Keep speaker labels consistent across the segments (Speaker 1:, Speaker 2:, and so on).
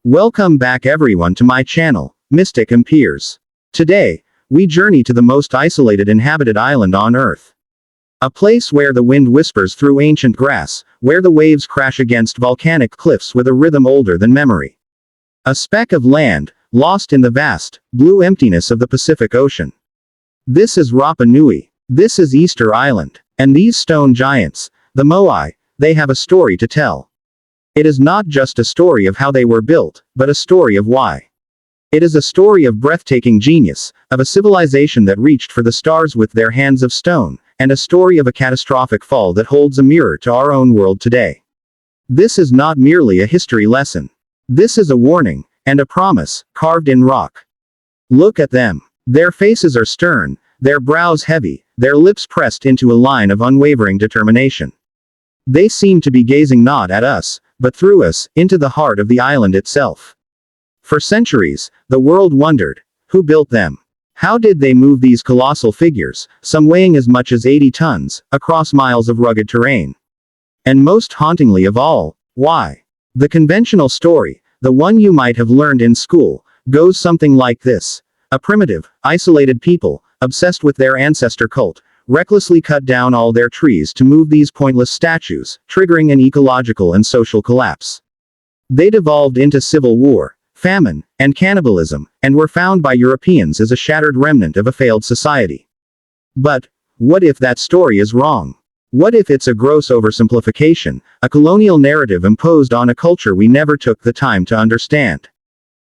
Speaker 1: Welcome back everyone to my channel, Mystic and Peers. Today, we journey to the most isolated inhabited island on Earth. A place where the wind whispers through ancient grass, where the waves crash against volcanic cliffs with a rhythm older than memory. A speck of land, lost in the vast, blue emptiness of the Pacific Ocean. This is Rapa Nui. This is Easter Island. And these stone giants, the Moai, they have a story to tell. It is not just a story of how they were built, but a story of why. It is a story of breathtaking genius, of a civilization that reached for the stars with their hands of stone, and a story of a catastrophic fall that holds a mirror to our own world today. This is not merely a history lesson. This is a warning, and a promise, carved in rock. Look at them. Their faces are stern, their brows heavy, their lips pressed into a line of unwavering determination. They seem to be gazing not at us, but through us, into the heart of the island itself. For centuries, the world wondered, who built them? How did they move these colossal figures, some weighing as much as 80 tons, across miles of rugged terrain? And most hauntingly of all, why? The conventional story, the one you might have learned in school, goes something like this. A primitive, isolated people, obsessed with their ancestor cult, recklessly cut down all their trees to move these pointless statues, triggering an ecological and social collapse. They devolved into civil war, famine, and cannibalism, and were found by Europeans as a shattered remnant of a failed society. But, what if that story is wrong? What if it's a gross oversimplification, a colonial narrative imposed on a culture we never took the time to understand?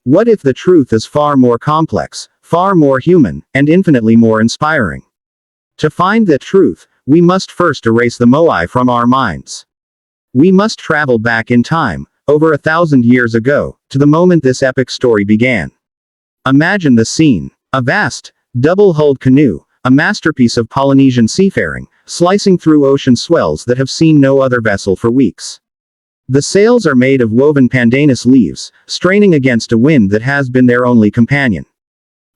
Speaker 1: What if the truth is far more complex, far more human, and infinitely more inspiring? To find the truth, we must first erase the Moai from our minds. We must travel back in time, over 1,000 years ago, to the moment this epic story began. Imagine the scene. A vast, double-hulled canoe, a masterpiece of Polynesian seafaring, slicing through ocean swells that have seen no other vessel for weeks. The sails are made of woven pandanus leaves, straining against a wind that has been their only companion.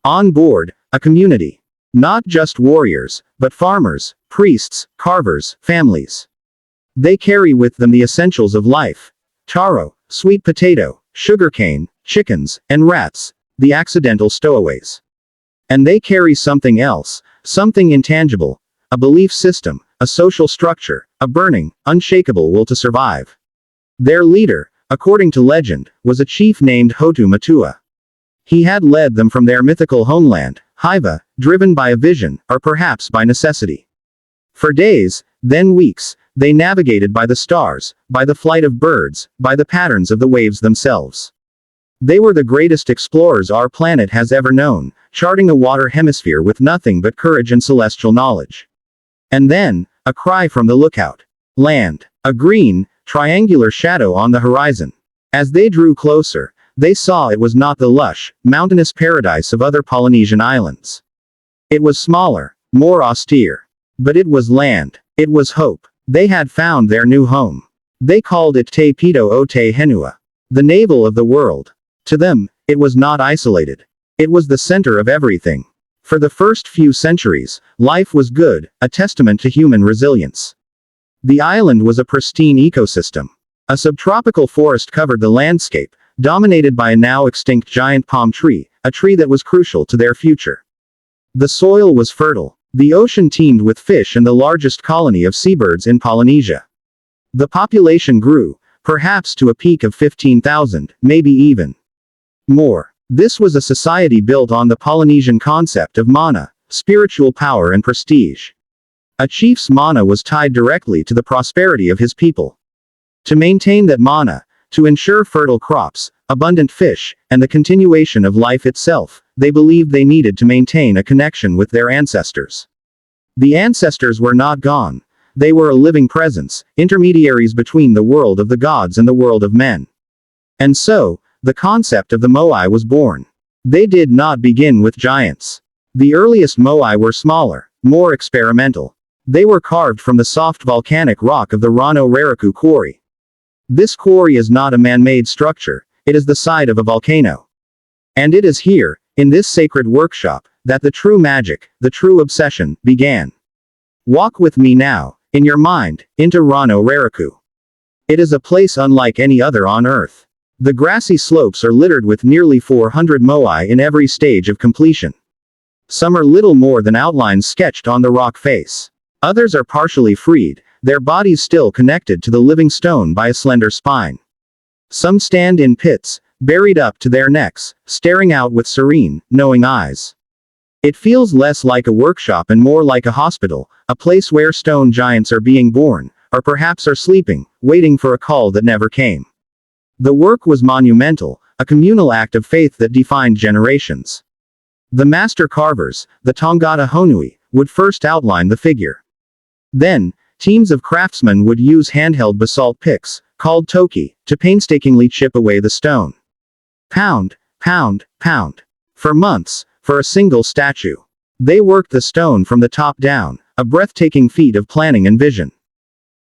Speaker 1: On board, a community. Not just warriors, but farmers, priests, carvers, families. They carry with them the essentials of life. Taro, sweet potato, sugarcane, chickens, and rats, the accidental stowaways. And they carry something else, something intangible, a belief system, a social structure, a burning, unshakable will to survive. Their leader, according to legend, was a chief named Hotu Matua. He had led them from their mythical homeland, Hiva, driven by a vision, or perhaps by necessity. For days, then weeks, they navigated by the stars, by the flight of birds, by the patterns of the waves themselves. They were the greatest explorers our planet has ever known, charting a water hemisphere with nothing but courage and celestial knowledge. And then, a cry from the lookout. Land. A green, triangular shadow on the horizon. As they drew closer, they saw it was not the lush, mountainous paradise of other Polynesian islands. It was smaller, more austere. But it was land. It was hope. They had found their new home. They called it Te Pito o Te Henua, the navel of the world. To them, it was not isolated. It was the center of everything. For the first few centuries, life was good, a testament to human resilience. The island was a pristine ecosystem. A subtropical forest covered the landscape, dominated by a now extinct giant palm tree, a tree that was crucial to their future. The soil was fertile. The ocean teemed with fish and the largest colony of seabirds in Polynesia. The population grew, perhaps to a peak of 15,000, maybe even more. This was a society built on the Polynesian concept of mana, spiritual power and prestige. A chief's mana was tied directly to the prosperity of his people. To maintain that mana, to ensure fertile crops, abundant fish, and the continuation of life itself, they believed they needed to maintain a connection with their ancestors. The ancestors were not gone. They were a living presence, intermediaries between the world of the gods and the world of men. And so, the concept of the Moai was born. They did not begin with giants. The earliest Moai were smaller, more experimental. They were carved from the soft volcanic rock of the Rano Raraku quarry. This quarry is not a man-made structure, it is the site of a volcano. And it is here, in this sacred workshop, that the true magic, the true obsession, began. Walk with me now, in your mind, into Rano Raraku. It is a place unlike any other on Earth. The grassy slopes are littered with nearly 400 moai in every stage of completion. Some are little more than outlines sketched on the rock face. Others are partially freed, their bodies still connected to the living stone by a slender spine. Some stand in pits, buried up to their necks, staring out with serene, knowing eyes. It feels less like a workshop and more like a hospital, a place where stone giants are being born, or perhaps are sleeping, waiting for a call that never came. The work was monumental, a communal act of faith that defined generations. The master carvers, the Tongata Honui, would first outline the figure. Then, teams of craftsmen would use handheld basalt picks, called toki, to painstakingly chip away the stone. Pound, pound, pound. For months, for a single statue. They worked the stone from the top down, a breathtaking feat of planning and vision.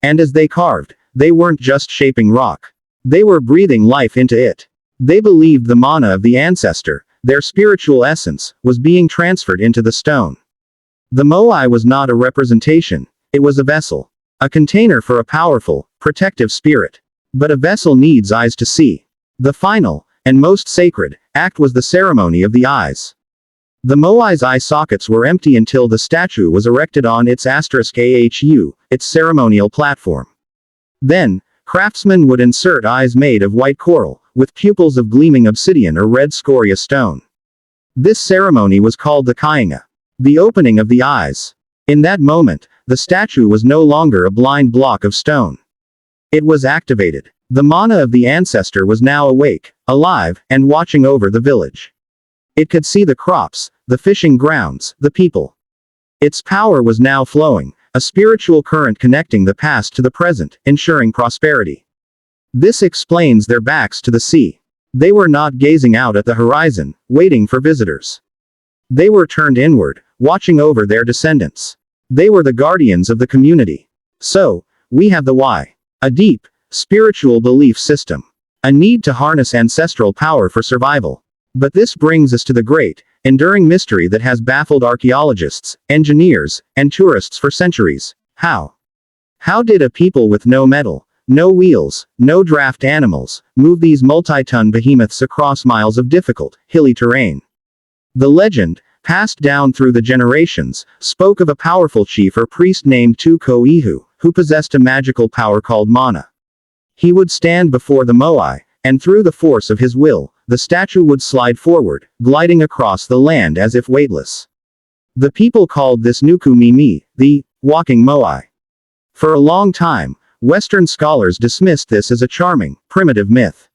Speaker 1: And as they carved, they weren't just shaping rock. They were breathing life into it. They believed the mana of the ancestor, their spiritual essence, was being transferred into the stone. The moai was not a representation, it was a vessel. A container for a powerful, protective spirit. But a vessel needs eyes to see. The final, and most sacred, act was the ceremony of the eyes. The moai's eye sockets were empty until the statue was erected on its *ahu, its ceremonial platform. Then, craftsmen would insert eyes made of white coral, with pupils of gleaming obsidian or red scoria stone. This ceremony was called the kainga, the opening of the eyes. In that moment, the statue was no longer a blind block of stone. It was activated. The mana of the ancestor was now awake, alive, and watching over the village. It could see the crops, the fishing grounds, the people. Its power was now flowing, a spiritual current connecting the past to the present, ensuring prosperity. This explains their backs to the sea. They were not gazing out at the horizon, waiting for visitors. They were turned inward, watching over their descendants. They were the guardians of the community. So, we have the why. A deep, spiritual belief system. A need to harness ancestral power for survival. But this brings us to the great, enduring mystery that has baffled archaeologists, engineers, and tourists for centuries. How? How did a people with no metal, no wheels, no draft animals, move these multi-ton behemoths across miles of difficult, hilly terrain? The legend, passed down through the generations, spoke of a powerful chief or priest named Tukoihu, who possessed a magical power called mana. He would stand before the moai, and through the force of his will, the statue would slide forward, gliding across the land as if weightless. The people called this Nuku Mimi, the walking moai. For a long time, Western scholars dismissed this as a charming, primitive myth.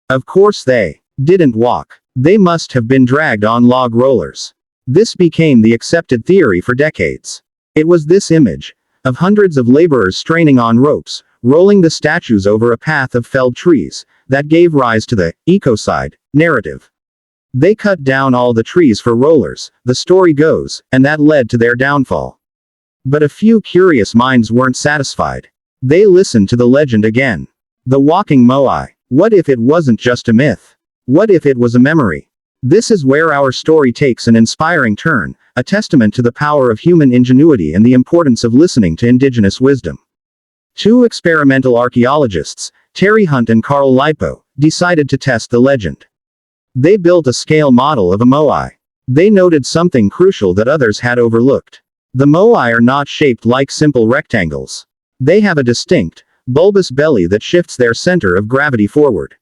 Speaker 1: Of course they didn't walk. They must have been dragged on log rollers. This became the accepted theory for decades. It was this image, of hundreds of laborers straining on ropes, rolling the statues over a path of felled trees, that gave rise to the ecocide narrative. They cut down all the trees for rollers, the story goes, and that led to their downfall. But a few curious minds weren't satisfied. They listened to the legend again. The walking moai. What if it wasn't just a myth? What if it was a memory? This is where our story takes an inspiring turn, a testament to the power of human ingenuity and the importance of listening to indigenous wisdom. Two experimental archaeologists, Terry Hunt and Carl Lipo, decided to test the legend. They built a scale model of a moai. They noted something crucial that others had overlooked. The moai are not shaped like simple rectangles. They have a distinct, bulbous belly that shifts their center of gravity forward.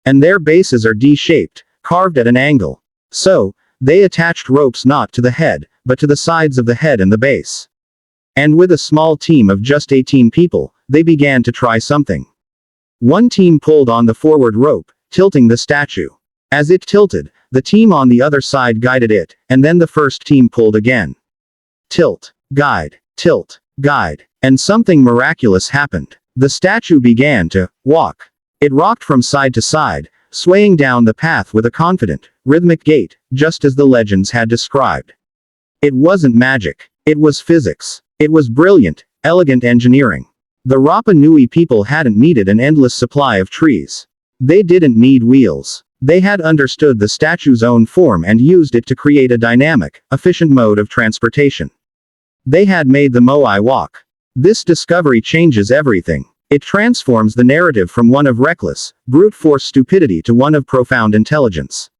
Speaker 1: And their bases are D-shaped, carved at an angle. So, they attached ropes not to the head, but to the sides of the head and the base. And with a small team of just 18 people, they began to try something. One team pulled on the forward rope, tilting the statue. As it tilted, the team on the other side guided it, and then the first team pulled again. Tilt, guide, and something miraculous happened. The statue began to walk. It rocked from side to side, swaying down the path with a confident, rhythmic gait, just as the legends had described. It wasn't magic. It was physics. It was brilliant, elegant engineering. The Rapa Nui people hadn't needed an endless supply of trees. They didn't need wheels. They had understood the statue's own form and used it to create a dynamic, efficient mode of transportation. They had made the moai walk. This discovery changes everything. It transforms the narrative from one of reckless, brute force stupidity to one of profound intelligence.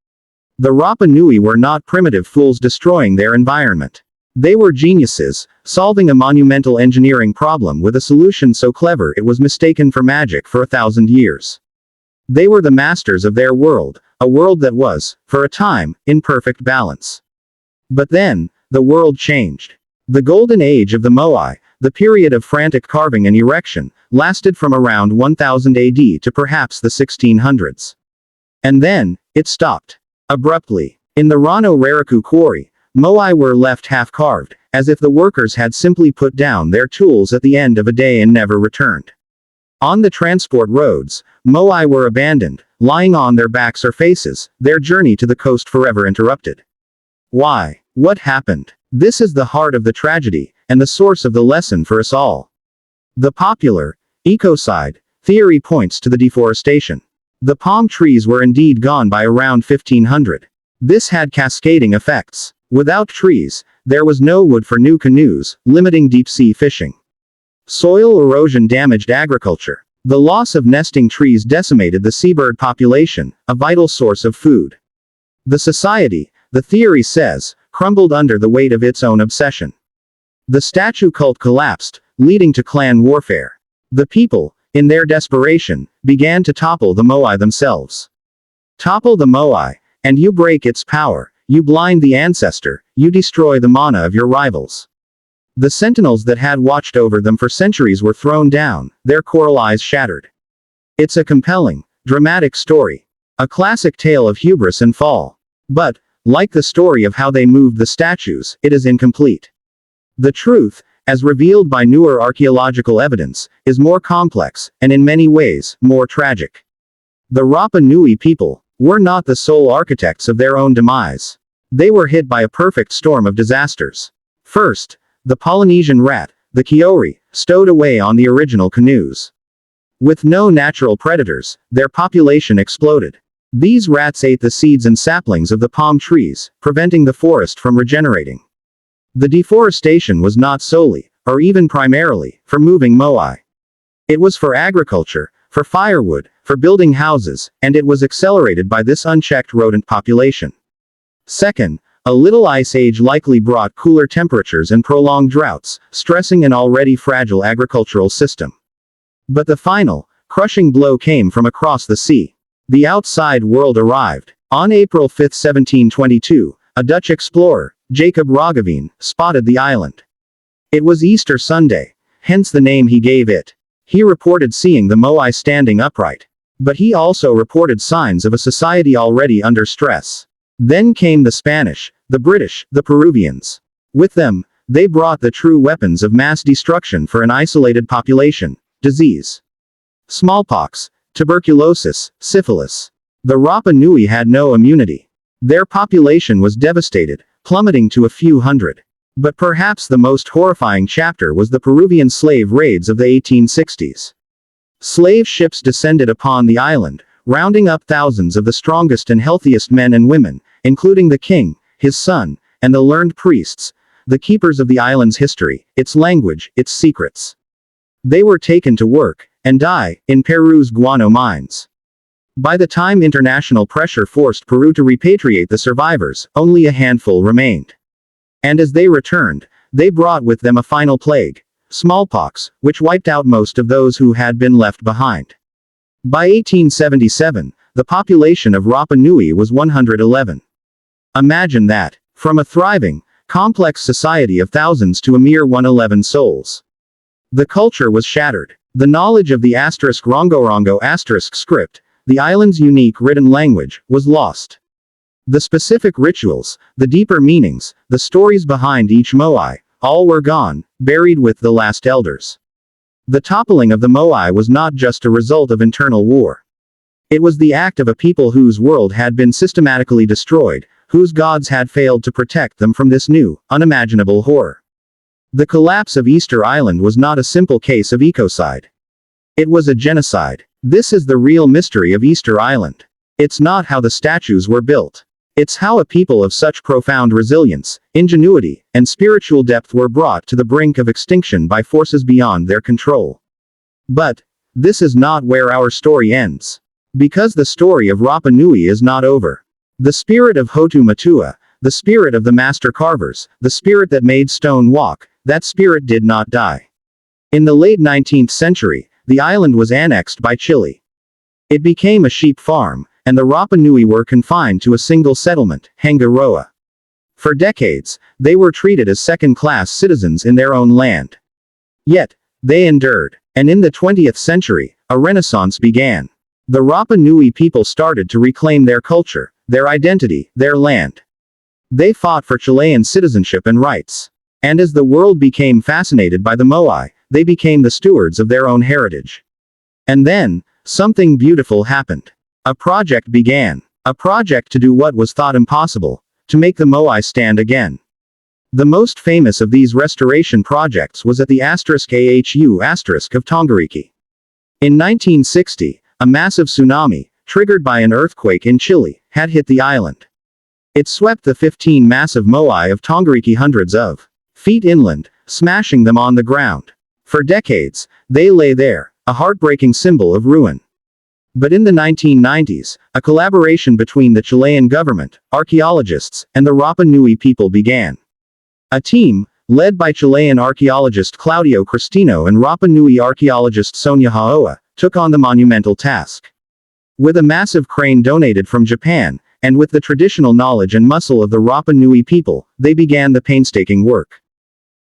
Speaker 1: The Rapa Nui were not primitive fools destroying their environment. They were geniuses, solving a monumental engineering problem with a solution so clever it was mistaken for magic for 1,000 years. They were the masters of their world, a world that was, for a time, in perfect balance. But then, the world changed. The golden age of the Moai, the period of frantic carving and erection, lasted from around 1000 AD to perhaps the 1600s. And then, it stopped. Abruptly. In the Rano Raraku quarry, Moai were left half-carved, as if the workers had simply put down their tools at the end of a day and never returned. On the transport roads, Moai were abandoned, lying on their backs or faces, their journey to the coast forever interrupted. Why? What happened? This is the heart of the tragedy, and the source of the lesson for us all. The popular ecocide theory points to the deforestation. The palm trees were indeed gone by around 1500. This had cascading effects. Without trees, there was no wood for new canoes, limiting deep-sea fishing. Soil erosion damaged agriculture. The loss of nesting trees decimated the seabird population, a vital source of food. The society, the theory says, crumbled under the weight of its own obsession. The statue cult collapsed, leading to clan warfare. The people, in their desperation, began to topple the Moai themselves. Topple the Moai, and you break its power, you blind the ancestor, you destroy the mana of your rivals. The sentinels that had watched over them for centuries were thrown down, their coral eyes shattered. It's a compelling, dramatic story. A classic tale of hubris and fall. But, like the story of how they moved the statues, it is incomplete. The truth, as revealed by newer archaeological evidence, is more complex, and in many ways, more tragic. The Rapa Nui people were not the sole architects of their own demise. They were hit by a perfect storm of disasters. First, the Polynesian rat, the Kiori, stowed away on the original canoes. With no natural predators, their population exploded. These rats ate the seeds and saplings of the palm trees, preventing the forest from regenerating. The deforestation was not solely, or even primarily, for moving Moai. It was for agriculture, for firewood, for building houses, and it was accelerated by this unchecked rodent population. Second, a little ice age likely brought cooler temperatures and prolonged droughts, stressing an already fragile agricultural system. But the final, crushing blow came from across the sea. The outside world arrived. On April 5, 1722, a Dutch explorer, Jacob Roggeveen, spotted the island. It was Easter Sunday, hence the name he gave it. He reported seeing the Moai standing upright. But he also reported signs of a society already under stress. Then came the Spanish, the British, the Peruvians. With them, they brought the true weapons of mass destruction for an isolated population: disease. Smallpox, tuberculosis, syphilis. The Rapa Nui had no immunity. Their population was devastated, plummeting to a few hundred. But perhaps the most horrifying chapter was the Peruvian slave raids of the 1860s. Slave ships descended upon the island, rounding up thousands of the strongest and healthiest men and women, including the king, his son, and the learned priests, the keepers of the island's history, its language, its secrets. They were taken to work, and die, in Peru's guano mines. By the time international pressure forced Peru to repatriate the survivors, only a handful remained. And as they returned, they brought with them a final plague: smallpox, which wiped out most of those who had been left behind. By 1877, the population of Rapa Nui was 111. Imagine that. From a thriving, complex society of thousands to a mere 111 souls. The culture was shattered. The knowledge of the *Rongorongo* script, the island's unique written language, was lost. The specific rituals, the deeper meanings, the stories behind each Moai, all were gone, buried with the last elders. The toppling of the Moai was not just a result of internal war. It was the act of a people whose world had been systematically destroyed, whose gods had failed to protect them from this new, unimaginable horror. The collapse of Easter Island was not a simple case of ecocide. It was a genocide. This is the real mystery of Easter Island. It's not how the statues were built. It's how a people of such profound resilience, ingenuity, and spiritual depth were brought to the brink of extinction by forces beyond their control. But, this is not where our story ends. Because the story of Rapa Nui is not over. The spirit of Hotu Matua, the spirit of the master carvers, the spirit that made stone walk, that spirit did not die. In the late 19th century, the island was annexed by Chile. It became a sheep farm, and the Rapa Nui were confined to a single settlement, Hangaroa. For decades, they were treated as second-class citizens in their own land. Yet, they endured. And in the 20th century, a renaissance began. The Rapa Nui people started to reclaim their culture, their identity, their land. They fought for Chilean citizenship and rights. And as the world became fascinated by the Moai, they became the stewards of their own heritage. And then, something beautiful happened. A project began. A project to do what was thought impossible, to make the Moai stand again. The most famous of these restoration projects was at the *AHU* of Tongariki. In 1960, a massive tsunami, triggered by an earthquake in Chile, had hit the island. It swept the 15 massive Moai of Tongariki hundreds of feet inland, smashing them on the ground. For decades, they lay there, a heartbreaking symbol of ruin. But in the 1990s, a collaboration between the Chilean government, archaeologists, and the Rapa Nui people began. A team, led by Chilean archaeologist Claudio Cristino and Rapa Nui archaeologist Sonia Haoa, took on the monumental task. With a massive crane donated from Japan, and with the traditional knowledge and muscle of the Rapa Nui people, they began the painstaking work.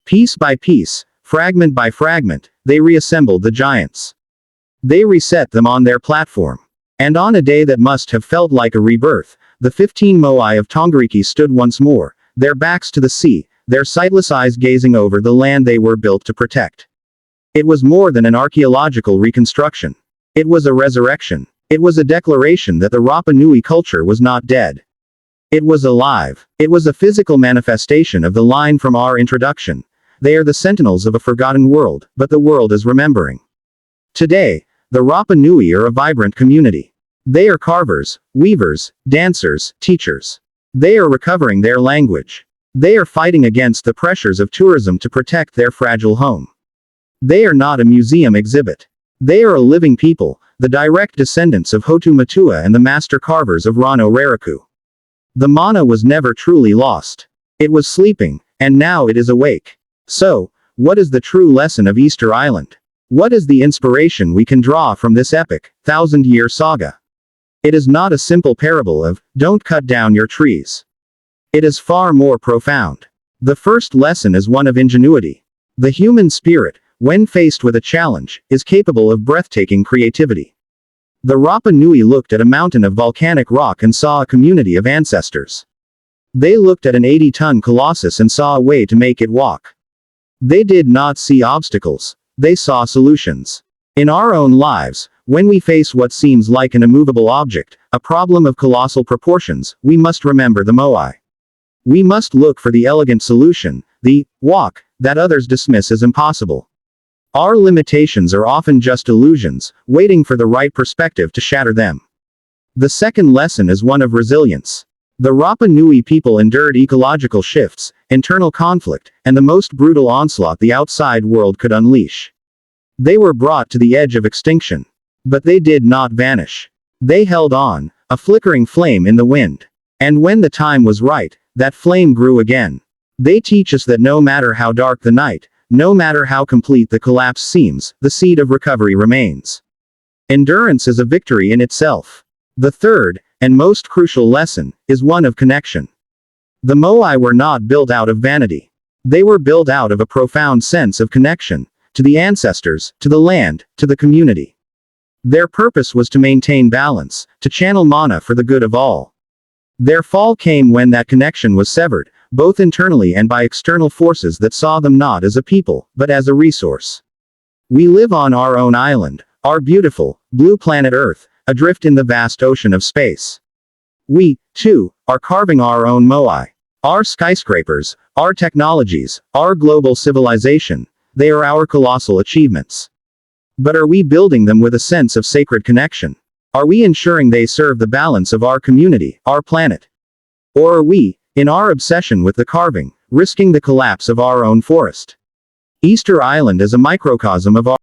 Speaker 1: Piece by piece, fragment by fragment, they reassembled the giants. They reset them on their platform. And on a day that must have felt like a rebirth, the 15 Moai of Tongariki stood once more, their backs to the sea, their sightless eyes gazing over the land they were built to protect. It was more than an archaeological reconstruction. It was a resurrection. It was a declaration that the Rapa Nui culture was not dead. It was alive. It was a physical manifestation of the line from our introduction. They are the sentinels of a forgotten world, but the world is remembering. Today, the Rapa Nui are a vibrant community. They are carvers, weavers, dancers, teachers. They are recovering their language. They are fighting against the pressures of tourism to protect their fragile home. They are not a museum exhibit. They are a living people, the direct descendants of Hotu Matua and the master carvers of Rano Raraku. The mana was never truly lost. It was sleeping, and now it is awake. So, what is the true lesson of Easter Island? What is the inspiration we can draw from this epic, thousand-year saga? It is not a simple parable of, don't cut down your trees. It is far more profound. The first lesson is one of ingenuity. The human spirit, when faced with a challenge, is capable of breathtaking creativity. The Rapa Nui looked at a mountain of volcanic rock and saw a community of ancestors. They looked at an 80-ton colossus and saw a way to make it walk. They did not see obstacles. They saw solutions. In our own lives, when we face what seems like an immovable object, a problem of colossal proportions, we must remember the Moai. We must look for the elegant solution, the walk, that others dismiss as impossible. Our limitations are often just illusions, waiting for the right perspective to shatter them. The second lesson is one of resilience. The Rapa Nui people endured ecological shifts, internal conflict, and the most brutal onslaught the outside world could unleash. They were brought to the edge of extinction. But they did not vanish. They held on, a flickering flame in the wind. And when the time was right, that flame grew again. They teach us that no matter how dark the night, no matter how complete the collapse seems, the seed of recovery remains. Endurance is a victory in itself. The third, and most crucial lesson, is one of connection. The Moai were not built out of vanity. They were built out of a profound sense of connection, to the ancestors, to the land, to the community. Their purpose was to maintain balance, to channel mana for the good of all. Their fall came when that connection was severed, both internally and by external forces that saw them not as a people, but as a resource. We live on our own island, our beautiful, blue planet Earth, adrift in the vast ocean of space. We, too, are carving our own Moai. Our skyscrapers, our technologies, our global civilization, they are our colossal achievements. But are we building them with a sense of sacred connection? Are we ensuring they serve the balance of our community, our planet? Or are we, in our obsession with the carving, risking the collapse of our own forest? Easter Island is a microcosm of our